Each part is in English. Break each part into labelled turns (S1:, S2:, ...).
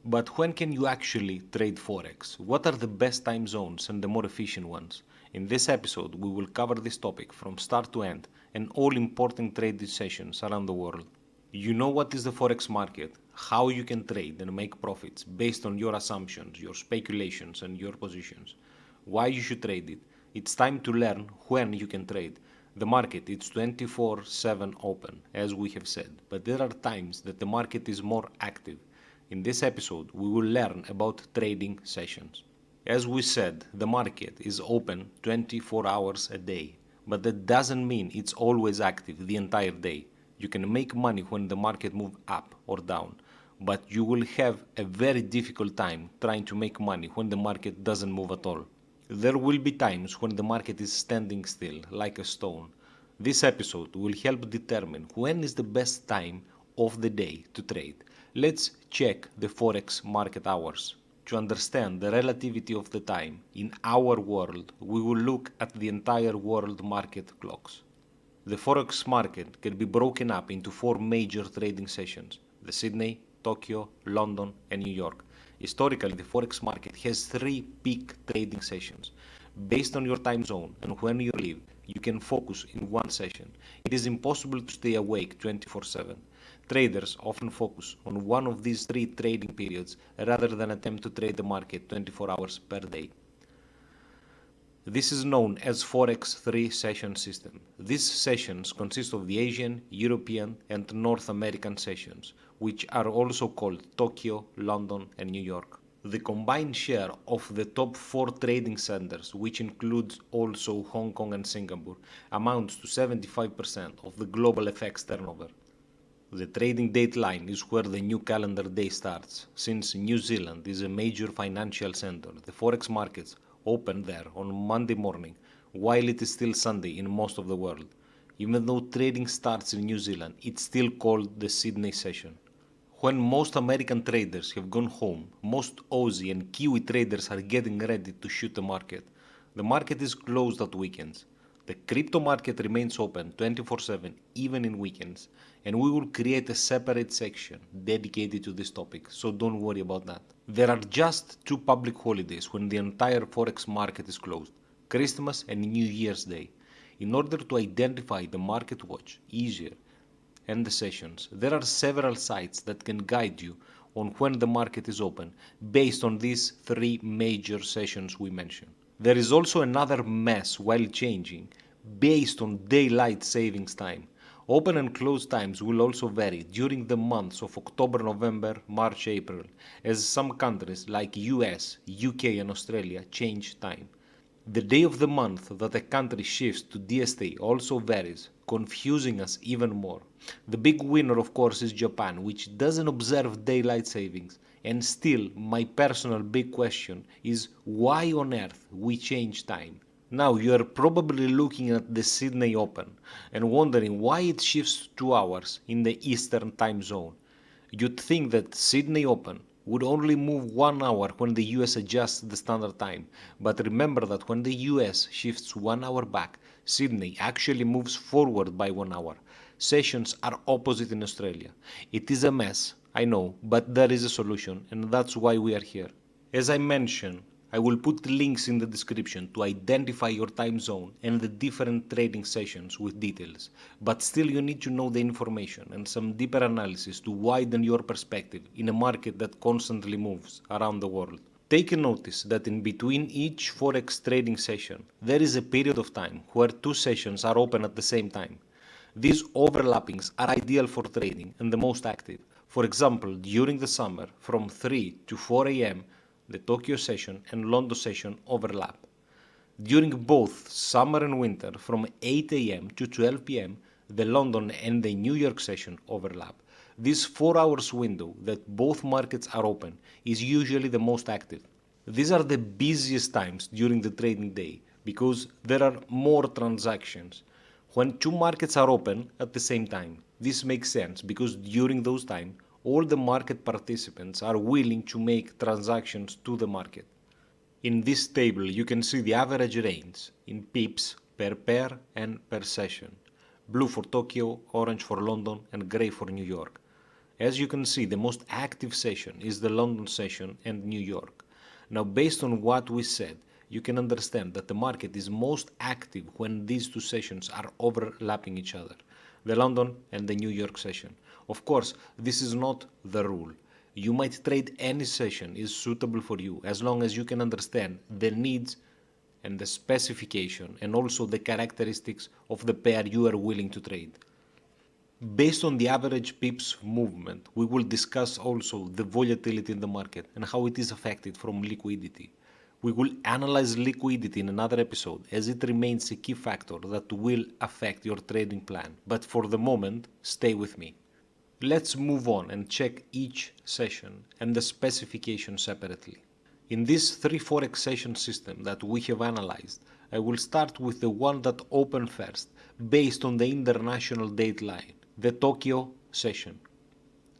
S1: But when can you actually trade Forex? What are the best time zones and the more efficient ones? In this episode, we will cover this topic from start to end and all important trading sessions around the world. You know what is the Forex market, how you can trade and make profits based on your assumptions, your speculations and your positions, why you should trade it. It's time to learn when you can trade. The market is 24/7 open, as we have said, but there are times that the market is more active. In this episode, we will learn about trading sessions. As we said, the market is open 24 hours a day, but that doesn't mean it's always active the entire day. You can make money when the market moves up or down, but you will have a very difficult time trying to make money when the market doesn't move at all. There will be times when the market is standing still, like a stone. This episode will help determine when is the best time of the day to trade. Let's check the Forex market hours. To understand the relativity of the time in our world, we will look at the entire world market clocks. The Forex market can be broken up into four major trading sessions: the Sydney, Tokyo, London, and New York. Historically, the Forex market has three peak trading sessions. Based on your time zone and when you live, you can focus in one session. It is impossible to stay awake 24/7. Traders often focus on one of these three trading periods rather than attempt to trade the market 24 hours per day. This is known as Forex 3-session system. These sessions consist of the Asian, European, and North American sessions, which are also called Tokyo, London, and New York. The combined share of the top four trading centers, which includes also Hong Kong and Singapore, amounts to 75% of the global FX turnover. The trading date line is where the new calendar day starts. Since New Zealand is a major financial center, the Forex markets open there on Monday morning, while it is still Sunday in most of the world. Even though trading starts in New Zealand, it's still called the Sydney session. When most American traders have gone home, most Aussie and Kiwi traders are getting ready to shoot the market. The market is closed at weekends. The crypto market remains open 24/7 even in weekends, and we will create a separate section dedicated to this topic, so don't worry about that. There are just two public holidays when the entire Forex market is closed: Christmas and New Year's Day. In order to identify the market watch easier and the sessions, there are several sites that can guide you on when the market is open based on these three major sessions we mentioned. There is also another mess while changing based on daylight savings time. Open and close times will also vary during the months of October, November, March, April, as some countries like US, UK and Australia change time. The day of the month that a country shifts to DST also varies, confusing us even more. The big winner, of course, is Japan, which doesn't observe daylight savings. And still, my personal big question is why on earth we change time? Now, you are probably looking at the Sydney Open and wondering why it shifts 2 hours in the Eastern time zone. You'd think that Sydney Open would only move 1 hour when the US adjusts the standard time, but remember that when the US shifts 1 hour back, Sydney actually moves forward by 1 hour. Sessions are opposite in Australia. It is a mess, I know, but there is a solution, and that's why we are here. As I mentioned, I will put links in the description to identify your time zone and the different trading sessions with details, but still you need to know the information and some deeper analysis to widen your perspective in a market that constantly moves around the world. Take notice that in between each Forex trading session, there is a period of time where two sessions are open at the same time. These overlappings are ideal for trading and the most active. For example, during the summer, from 3 to 4 am, the Tokyo session and London session overlap. During both summer and winter, from 8 am to 12 pm, the London and the New York session overlap. This 4 hours window that both markets are open is usually the most active. These are the busiest times during the trading day because there are more transactions. When two markets are open at the same time, this makes sense because during those times, all the market participants are willing to make transactions to the market. In this table, you can see the average range in pips per pair and per session. Blue for Tokyo, orange for London, and gray for New York. As you can see, the most active session is the London session and New York. Now, based on what we said, you can understand that the market is most active when these two sessions are overlapping each other, the London and the New York session. Of course, this is not the rule. You might trade any session is suitable for you as long as you can understand the needs and the specification and also the characteristics of the pair you are willing to trade. Based on the average pips movement, we will discuss also the volatility in the market and how it is affected from liquidity. We will analyze liquidity in another episode as it remains a key factor that will affect your trading plan. But for the moment, stay with me. Let's move on and check each session and the specification separately. In this 3 Forex session system that we have analyzed, I will start with the one that opened first based on the international date line, the Tokyo session,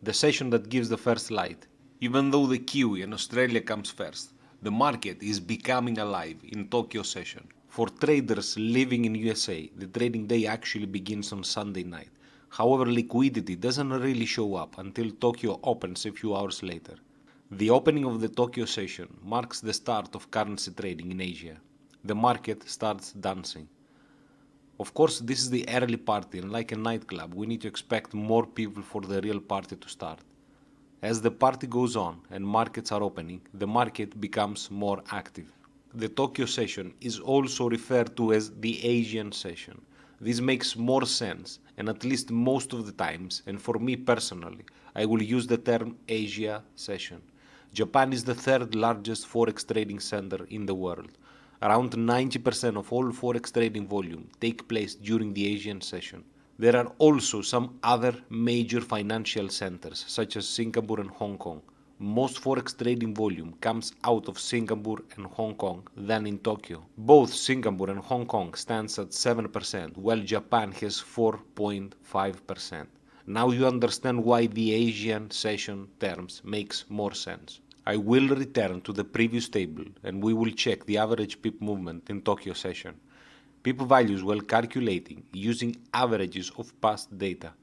S1: the session that gives the first light. Even though the Kiwi and Australia comes first, the market is becoming alive in Tokyo session. For traders living in USA, the trading day actually begins on Sunday night. However, liquidity doesn't really show up until Tokyo opens a few hours later. The opening of the Tokyo session marks the start of currency trading in Asia. The market starts dancing. Of course, this is the early party, and like a nightclub, we need to expect more people for the real party to start. As the party goes on and markets are opening, the market becomes more active. The Tokyo session is also referred to as the Asian session. This makes more sense, and at least most of the times, and for me personally, I will use the term Asia session. Japan is the third largest forex trading center in the world. Around 90% of all forex trading volume take place during the Asian session. There are also some other major financial centers such as Singapore and Hong Kong. Most forex trading volume comes out of Singapore and Hong Kong than in Tokyo. Both Singapore and Hong Kong stands at 7%, while Japan has 4.5%. Now you understand why the Asian session terms makes more sense. I will return to the previous table and we will check the average pip movement in Tokyo session. Pip values while calculating using averages of past data.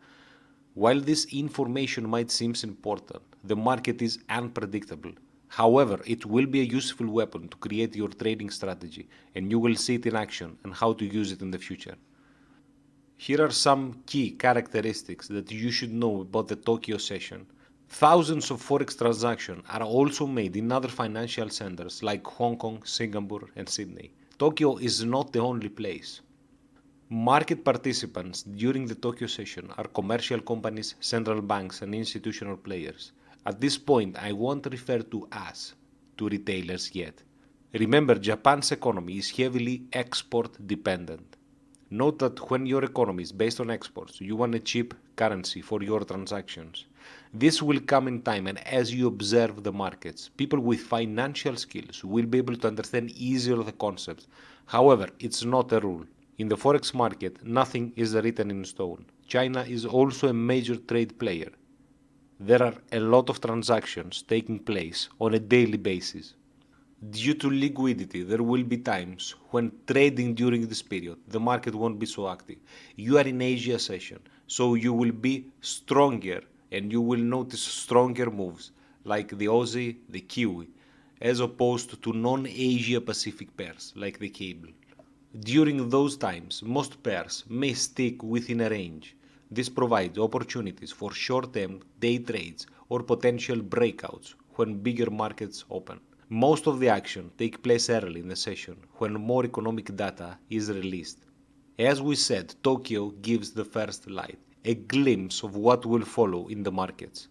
S1: While this information might seem important, the market is unpredictable. However, it will be a useful weapon to create your trading strategy, and you will see it in action and how to use it in the future. Here are some key characteristics that you should know about the Tokyo session. Thousands of forex transactions are also made in other financial centers like Hong Kong, Singapore, and Sydney. Tokyo is not the only place. Market participants during the Tokyo session are commercial companies, central banks, and institutional players. At this point, I won't refer to us, to retailers yet. Remember, Japan's economy is heavily export dependent. Note that when your economy is based on exports, you want a cheap currency for your transactions. This will come in time, and as you observe the markets, people with financial skills will be able to understand easier the concepts. However, it's not a rule. In the forex market, nothing is written in stone. China is also a major trade player. There are a lot of transactions taking place on a daily basis. Due to liquidity, there will be times when trading during this period, the market won't be so active. You are in Asia session, so you will be stronger and you will notice stronger moves like the Aussie, the Kiwi, as opposed to non-Asia Pacific pairs like the cable. During those times, most pairs may stick within a range. This provides opportunities for short-term day trades or potential breakouts when bigger markets open. Most of the action takes place early in the session when more economic data is released. As we said, Tokyo gives the first light, a glimpse of what will follow in the markets.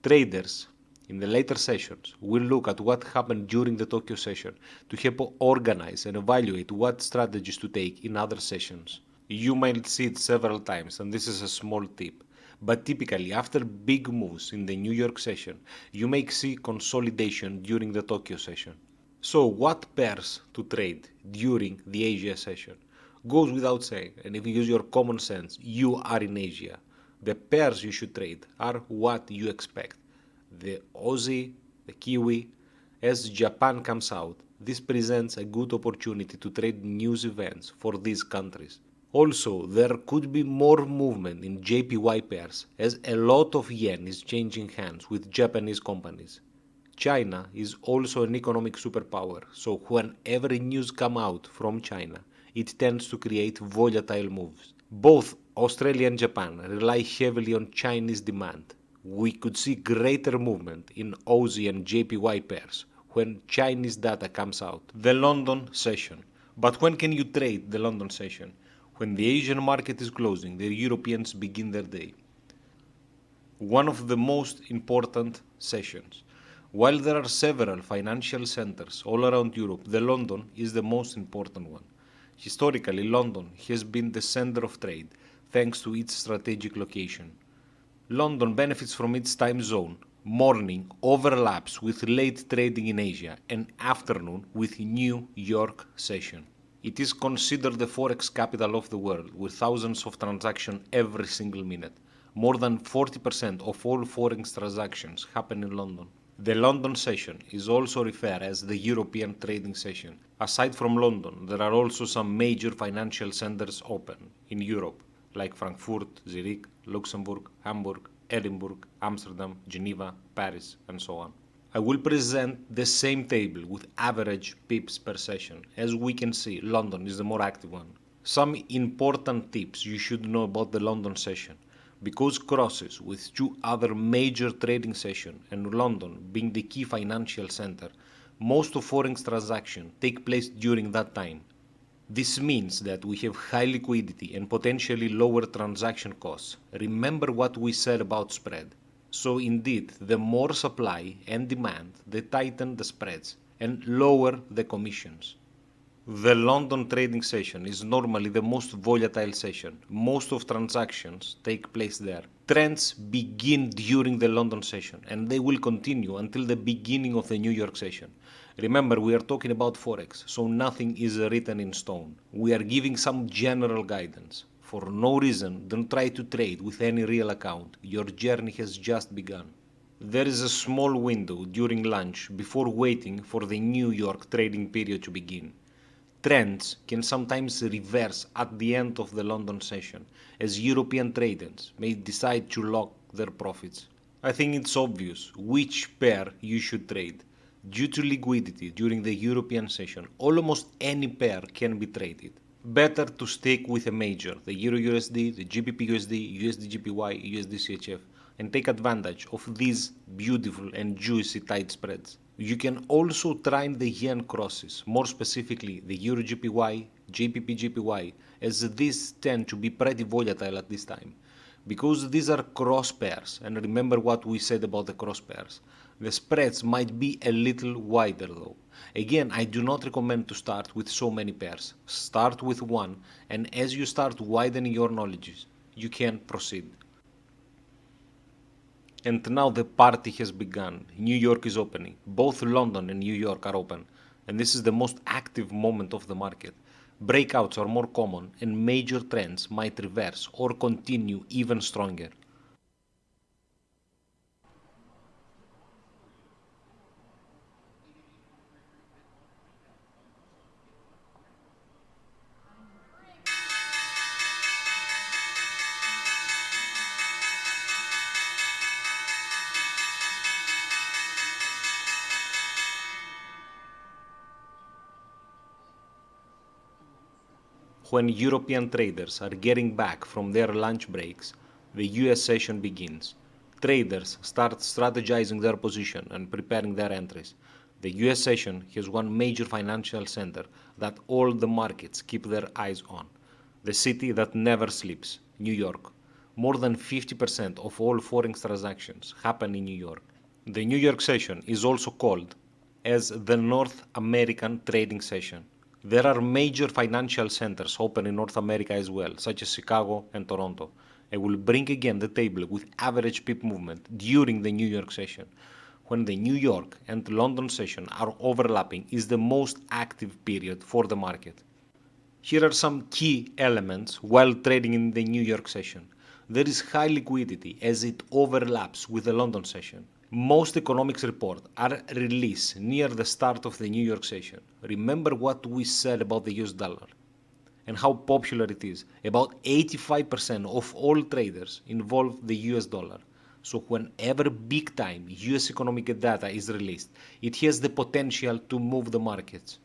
S1: Traders in the later sessions will look at what happened during the Tokyo session to help organize and evaluate what strategies to take in other sessions. You might see it several times, and this is a small tip. But typically, after big moves in the New York session, you may see consolidation during the Tokyo session. So, what pairs to trade during the Asia session? Goes without saying, and if you use your common sense, you are in Asia. The pairs you should trade are what you expect. The Aussie, the Kiwi. As Japan comes out, this presents a good opportunity to trade news events for these countries. Also, there could be more movement in JPY pairs as a lot of yen is changing hands with Japanese companies. China is also an economic superpower, so whenever news come out from China, it tends to create volatile moves. Both Australia and Japan rely heavily on Chinese demand. We could see greater movement in Aussie and JPY pairs when Chinese data comes out. The London session. But when can you trade the London session? When the Asian market is closing, the Europeans begin their day. One of the most important sessions. While there are several financial centers all around Europe, the London is the most important one. Historically, London has been the center of trade thanks to its strategic location. London benefits from its time zone. Morning overlaps with late trading in Asia and afternoon with New York session. It is considered the Forex capital of the world with thousands of transactions every single minute. More than 40% of all Forex transactions happen in London. The London session is also referred as the European trading session. Aside from London, there are also some major financial centers open in Europe, like Frankfurt, Zurich, Luxembourg, Hamburg, Edinburgh, Amsterdam, Geneva, Paris, and so on. I will present the same table with average pips per session. As we can see, London is the more active one. Some important tips you should know about the London session. Because crosses with two other major trading sessions and London being the key financial center, most of Forex transactions take place during that time. This means that we have high liquidity and potentially lower transaction costs. Remember what we said about spread. So indeed, the more supply and demand, they tighten the spreads and lower the commissions. The London trading session is normally the most volatile session. Most of transactions take place there. Trends begin during the London session and they will continue until the beginning of the New York session. Remember, we are talking about Forex, so nothing is written in stone. We are giving some general guidance. For no reason, don't try to trade with any real account. Your journey has just begun. There is a small window during lunch before waiting for the New York trading period to begin. Trends can sometimes reverse at the end of the London session, as European traders may decide to lock their profits. I think it's obvious which pair you should trade. Due to liquidity during the European session, almost any pair can be traded. Better to stick with a major, the Euro USD, the GBP USD, USD GPY, USD CHF, and take advantage of these beautiful and juicy tight spreads. You can also try the yen crosses, more specifically the Euro GPY, JPP GPY, as these tend to be pretty volatile at this time. Because these are cross pairs, and remember what we said about the cross pairs, the spreads might be a little wider though. Again, I do not recommend to start with so many pairs. Start with one, and as you start widening your knowledge, you can proceed. And now the party has begun. New York is opening. Both London and New York are open. And this is the most active moment of the market. Breakouts are more common and major trends might reverse or continue even stronger. When European traders are getting back from their lunch breaks, the US session begins. Traders start strategizing their position and preparing their entries. The US session has one major financial center that all the markets keep their eyes on. The city that never sleeps, New York. More than 50% of all foreign transactions happen in New York. The New York session is also called as the North American Trading Session. There are major financial centers open in North America as well, such as Chicago and Toronto. I will bring again the table with average pip movement during the New York session. When the New York and London session are overlapping is the most active period for the market. Here are some key elements while trading in the New York session. There is high liquidity as it overlaps with the London session. Most economics reports are released near the start of the New York session. Remember what we said about the US dollar. and how popular it is. About 85% of all traders involve the US dollar. So whenever big time US economic data is released, it has the potential to move the markets.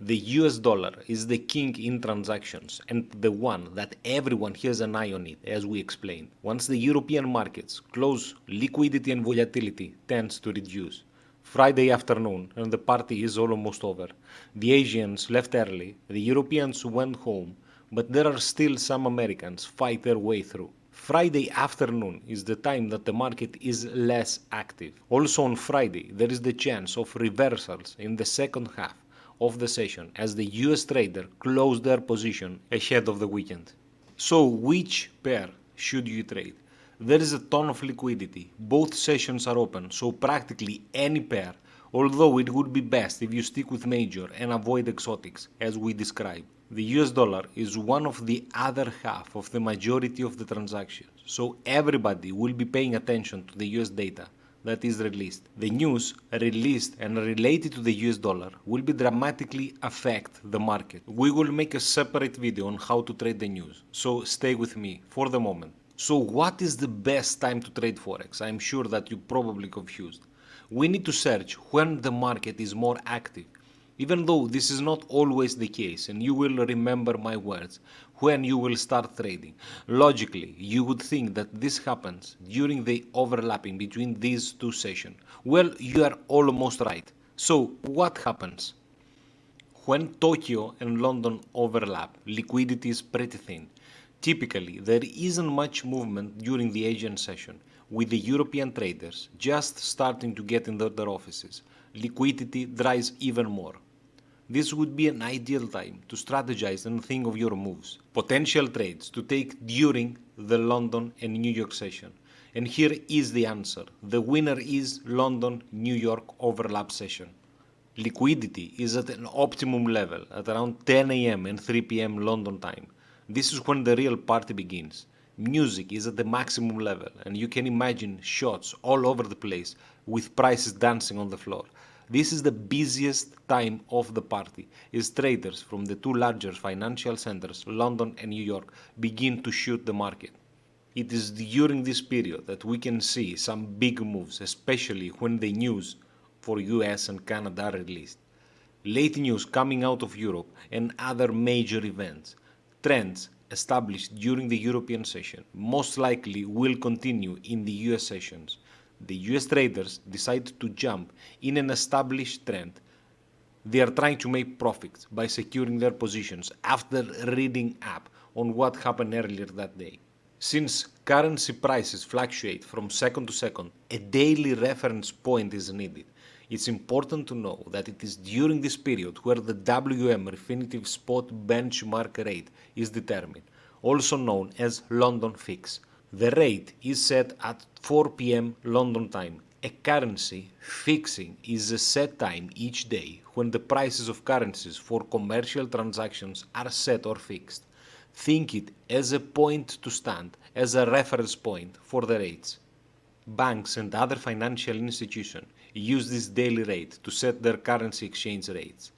S1: The US dollar is the king in transactions and the one that everyone has an eye on it, as we explained. Once the European markets close, liquidity and volatility tends to reduce. Friday afternoon and the party is almost over. The Asians left early, the Europeans went home, but there are still some Americans fight their way through. Friday afternoon is the time that the market is less active. Also on Friday, there is the chance of reversals in the second half of the session as the US trader closed their position ahead of the weekend. So which pair should you trade? There is a ton of liquidity. Both sessions are open, so practically any pair, although it would be best if you stick with major and avoid exotics, as we described. The US dollar is one of the other half of the majority of the transactions, so everybody will be paying attention to the US data that is released. The news released and related to the US dollar will be dramatically affect the market. We will make a separate video on how to trade the news, so stay with me for the moment. So what is the best time to trade Forex? I'm sure that you're probably confused. We need to search when the market is more active. Even though this is not always the case, and you will remember my words, when you will start trading. Logically, you would think that this happens during the overlapping between these two sessions. Well, you are almost right. So, what happens? When Tokyo and London overlap, liquidity is pretty thin. Typically, there isn't much movement during the Asian session, with the European traders just starting to get into their offices. Liquidity dries even more. This would be an ideal time to strategize and think of your moves, potential trades to take during the London and New York session. And here is the answer. The winner is London-New York overlap session. Liquidity is at an optimum level at around 10 a.m. and 3 p.m. London time. This is when the real party begins. Music is at the maximum level and you can imagine shots all over the place with prices dancing on the floor. This is the busiest time of the party as traders from the two larger financial centers, London and New York, begin to shoot the market. It is during this period that we can see some big moves, especially when the news for US and Canada are released. Late news coming out of Europe and other major events. Trends established during the European session most likely will continue in the US sessions. The US traders decide to jump in an established trend. They are trying to make profits by securing their positions after reading up on what happened earlier that day. Since currency prices fluctuate from second to second, a daily reference point is needed. It's important to know that it is during this period where the WM Refinitiv Spot benchmark rate is determined, also known as London Fix. The rate is set at 4 p.m. London time. A currency fixing is a set time each day when the prices of currencies for commercial transactions are set or fixed. Think it as a point to stand, as a reference point for the rates. Banks and other financial institutions use this daily rate to set their currency exchange rates.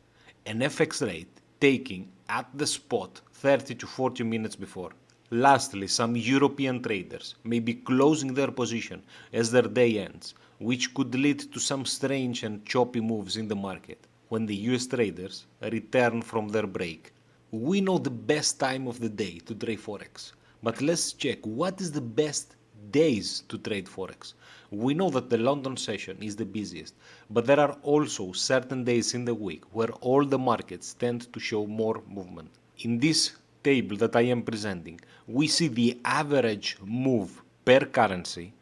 S1: An FX rate taken at the spot 30 to 40 minutes before. Lastly, some European traders may be closing their position as their day ends, which could lead to some strange and choppy moves in the market when the US traders return from their break. We know the best time of the day to trade Forex, but let's check what is the best days to trade Forex. We know that the London session is the busiest, but there are also certain days in the week where all the markets tend to show more movement. In this table that I am presenting, we see the average move per currency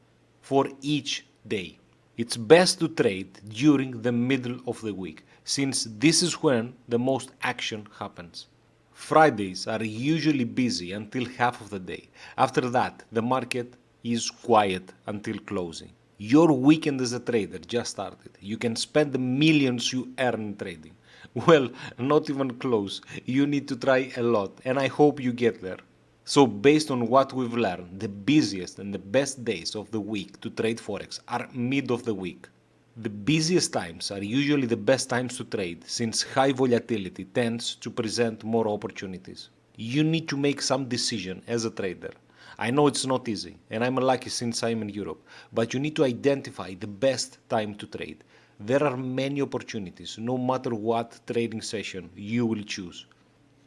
S1: for each day. It's best to trade during the middle of the week, since this is when the most action happens. Fridays are usually busy until half of the day. After that, the market is quiet until closing. Your weekend as a trader just started. You can spend the millions you earn in trading. Well, not even close. You need to try a lot, and I hope you get there. So based on what we've learned, the busiest and the best days of the week to trade Forex are mid of the week. The busiest times are usually the best times to trade since high volatility tends to present more opportunities. you need to make some decision as a trader. I know it's not easy, and I'm lucky since I'm in Europe, but you need to identify the best time to trade. There are many opportunities, no matter what trading session you will choose.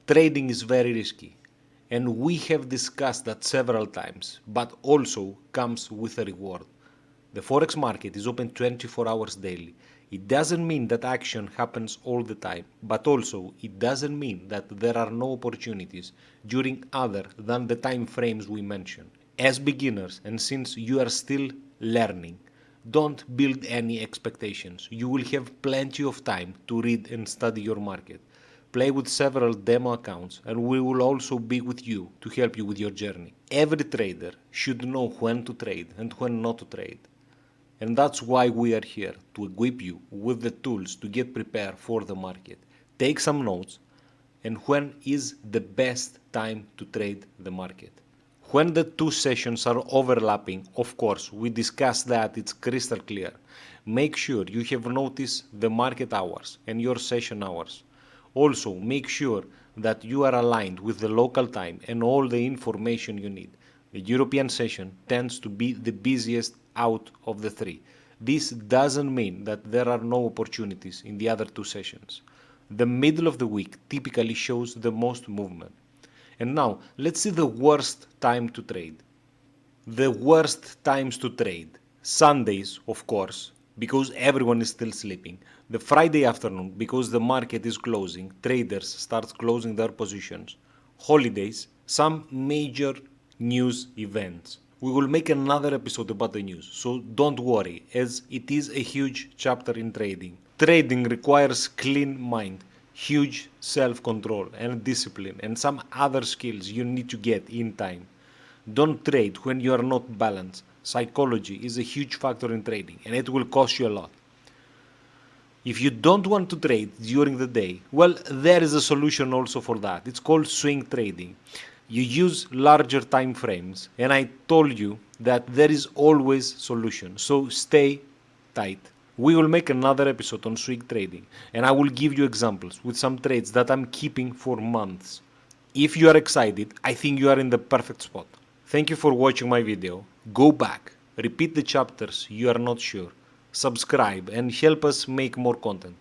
S1: Trading is very risky, and we have discussed that several times, but also comes with a reward. The Forex market is open 24 hours daily. It doesn't mean that action happens all the time, but also it doesn't mean that there are no opportunities during other than the time frames we mentioned. As beginners, and since you are still learning, don't build any expectations. You will have plenty of time to read and study your market. Play with several demo accounts, and we will also be with you to help you with your journey. Every trader should know when to trade and when not to trade. And that's why we are here, to equip you with the tools to get prepared for the market. Take some notes, and when is the best time to trade the market. When the two sessions are overlapping, of course, we discussed that it's crystal clear. Make sure you have noticed the market hours and your session hours. Also, make sure that you are aligned with the local time and all the information you need. The European session tends to be the busiest out of the three. This doesn't mean that there are no opportunities in the other two sessions. The middle of the week typically shows the most movement. And now, let's see the worst time to trade. The worst times to trade. Sundays, of course, because everyone is still sleeping. The Friday afternoon, because the market is closing, traders start closing their positions. Holidays, some major news events. We will make another episode about the news, so don't worry, as it is a huge chapter in trading. Trading requires clean mind, huge self-control and discipline, and some other skills you need to get in time. Don't trade when you are not balanced. Psychology is a huge factor in trading, and it will cost you a lot. If you don't want to trade during the day, well, there is a solution also for that. It's called swing trading. You use larger time frames, and I told you that there is always solution. So stay tight. We will make another episode on swing trading, and I will give you examples with some trades that I'm keeping for months. If you are excited, I think you are in the perfect spot. Thank you for watching my video. Go back, repeat the chapters you are not sure, subscribe, and help us make more content.